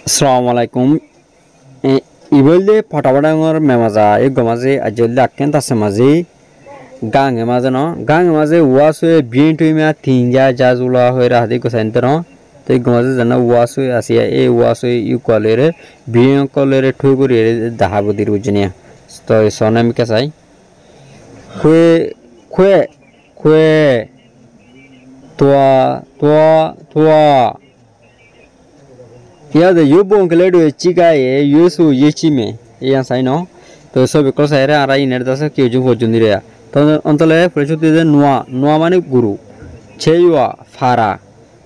Assalamu alaikum. Ibolde photabadangor memaza e gomaze ajolde akkenta semaze gang emaze no gang emaze waso bintu me tinja jazula hoira hadi ko sentro te gomaze jana waso asia e waso yu kolere bin kolere thuguri dahabudir ujniya to sonam kasai kwe tua ya de yubo ngeledo chiga e yusu yechime yan sai no to so because era ara iner dasa ki ujung hojundi re to ontole prechuti de nuwa mane guru cheywa fara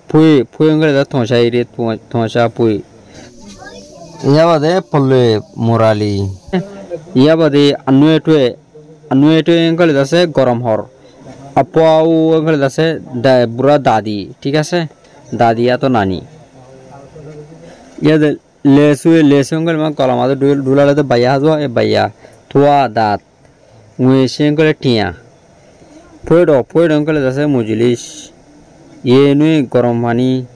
pui ngele da thonsa ire thonsa pui ya bade polle morali ya bade anuetwe ngele dase গরম হর আপাও ngele dase বুড়া দাদি ঠিক আছে দাদি ya to nani ya de lesu ngel ma kolam ado dulala de baya do e baya tua dat ngwe sengole tia poido ngel dase mujilis ye nui gorom mani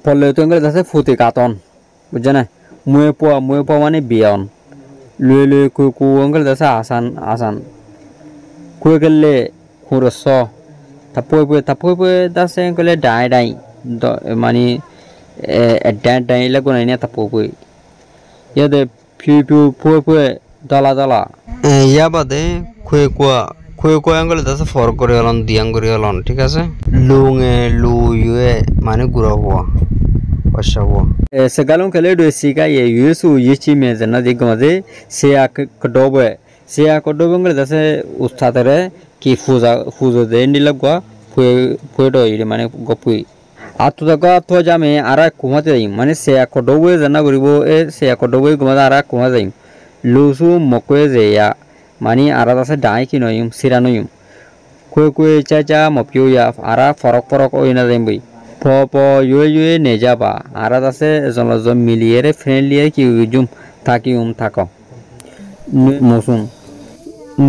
polle to ngel dase futi katon bujana mue po mani bion le ku ngel dase asan ku gelle khurso tapoi dase ngole dai do mani dai lagunai ne tapoi ya de piu po dala ya bade kue ngole dase for করে Alan Diyang করে Alan ঠিক আছে lu yue মানে গুড়া হওয়া পয়সা হওয়া segalon kele do sika ye yusu yichi me jana de gode se akodobe ngole dase ustadere কি ফুজো দে নিলগা ফুয়েডো ইরে মানে গপুই আতো দাগা তো জামে আরা কুমাতে যাই মানে সে আকডোবে জানা করিব এ সে আকডোবে কুমাদা আরা কুমা যাই লুসু মকয়ে যেয়া মানে আরা দাসে ডাই কি নয়ুম সিরানয়ুম কুয়ে চাচা মপিউয়া আরা ফরক ওইনা যাইম বই প ইয়ে নে যাবা আরা দাসে জনজন মিলিয়ে রে ফ্রেন্ডলি কি জুম থাক মসুন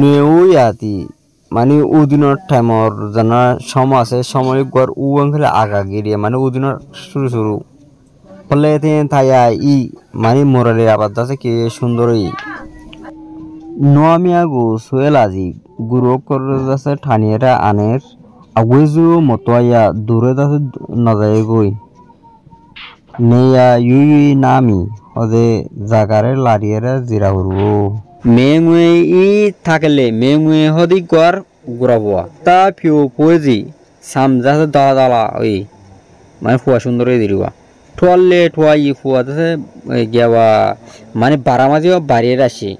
নেউয়াতি মানে উদিনের টাইমর জানা সময় আছে সময় গর উংখলে আগা গিরিয়ে মানে উদিনের শুরু ফলে থায়া ই মানে মোরালের আবাদ আছে কি সুন্দরই নোয়ামিয়া গো সোয়েলাজি গুরু করছে ঠানিয়েরা আনের আগুজু মতোয়া দূরে দাসে নজায় গই নেয়া ইউই নামি ওদে জাগারে লারিয়েরা জিরা হরু মেঙুয়ে ই থাকলে মেঙুয়ে হদি গর গুরাবুয়া তা পিউ পোজি সামজা দালা ওই মানে ফুয়া সুন্দর দিলুয়া ঠোয়ালে ঠোয়াই ফুয়া দাসে গিয়াবা মানে বারামাজিও বাড়িয়ে আসি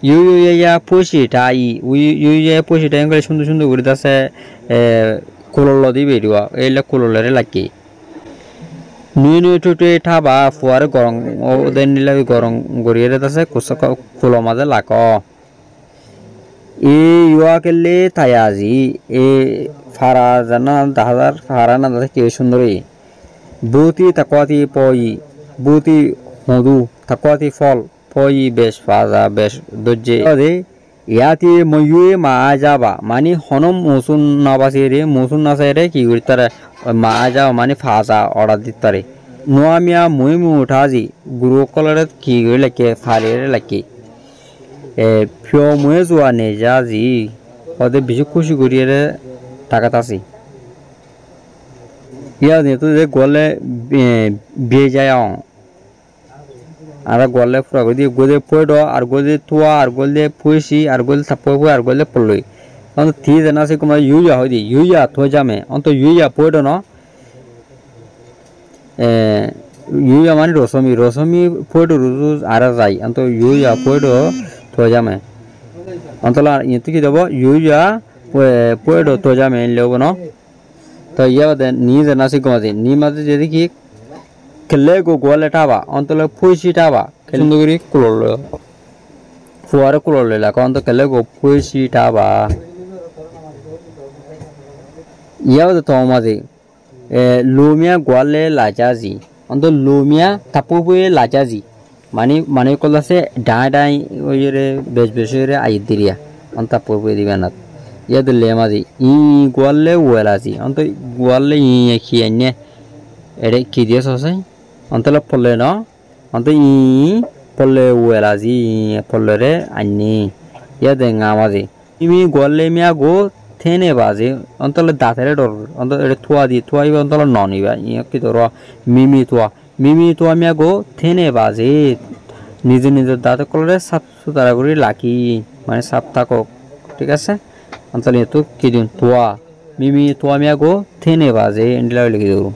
ইয়া পয়সিটা ইয়া পয়সিটা এগুলো সুন্দর করে দাসে কুলল দিবে দিবা এইলা কুললেরে লাগি নুই টুটে ঠাবা ফুয়ারে গরম ওদের নিলে গরম গড়িয়ে দাসে কুলো মাঝে লাক ইয়া কেলে তায়াজি এ ফারা জানা দাহাজার ফারা না দাসে কি সুন্দরই বুতি তাকওয়াতি পই বুতি মধু তাকওয়াতি ফল পই বেশ ফাজা বেশ দজ্জে দে ইয়াতি ময়ুয়ে মা যাবা মানে হনম মসুন নাবাসি রে মসুন নাসারে কি করতারে মা যাও মানে ফাজা অর্ডার দিতারে নোয়ামিয়া মুই উঠাজি গুরু কলরে কি গইলাকে ফালেরে লাকি ফিও মুয়ে জোয়া নে যাজি ওদে বেশি খুশি করিয়ে টাকাতাছি ইয়া নে তো যে গলে বিয়ে যায় আর গলে পুরা গদি গদে পড়ো আর গদে তুয়া আর গলে পুইসি আর গলে থাপো আর গলে পড়লই অন্ত থি জানা সে কুমা ইউয়া হইদি ইউয়া তো জামে অন্ত ইউয়া পড়ো ন ইউয়া মানে রসমি পড়ো রুজু আর যাই অন্ত ইউয়া পড়ো তো জামে অন্তলা ইতি কি দেব ইউয়া পড়ো তো জামে লব ন তো ইয়া দে নি জানা সে কুমা দি নি মাঝে যদি কি কেলে গো গোয়ালে টাবা অন্তলে ফুইসি টাবা সুন্দরী কুলল ফুয়ারে কুলল লাগা অন্ত কেলে গো ফুইসি টাবা ইয়াও তো মাঝে লোমিয়া গোয়ালে লাজাজি অন্ত লোমিয়া তাপুয়ে লাজাজি মানে কলাসে ডাই ওইরে বেশ রে আই দিরিয়া অন্ত তাপুয়ে দিবেনা ইয়া দিলে মাঝি ই গোয়ালে ওয়েলাজি অন্ত গোয়ালে ই কি আইনে এরে কি দিয়ে সসে অন্তলা পড়লে ন অন্ত ই পড়লে ওয়েলাজি পড়লে রে আইনি ইয়া দেঙ্গা মাঝি ইমি গোয়ালে মিয়া গো থেনে বাজে অন্তলে দাঁতেরে ডর অন্ত এটা থুয়া দি থুয়াইবা অন্তলে ননিবা ইয়া কি ধর মিমি থুয়া মিয়া গো থেনে বাজে নিজে নিজের দাঁতে কলরে সাফ সুতরা করে লাকি মানে সাফ থাকক ঠিক আছে অন্তলে তো কি দিন থুয়া মিমি থুয়া মিয়া গো থেনে বাজে এন্ডিলা লিখে দেবো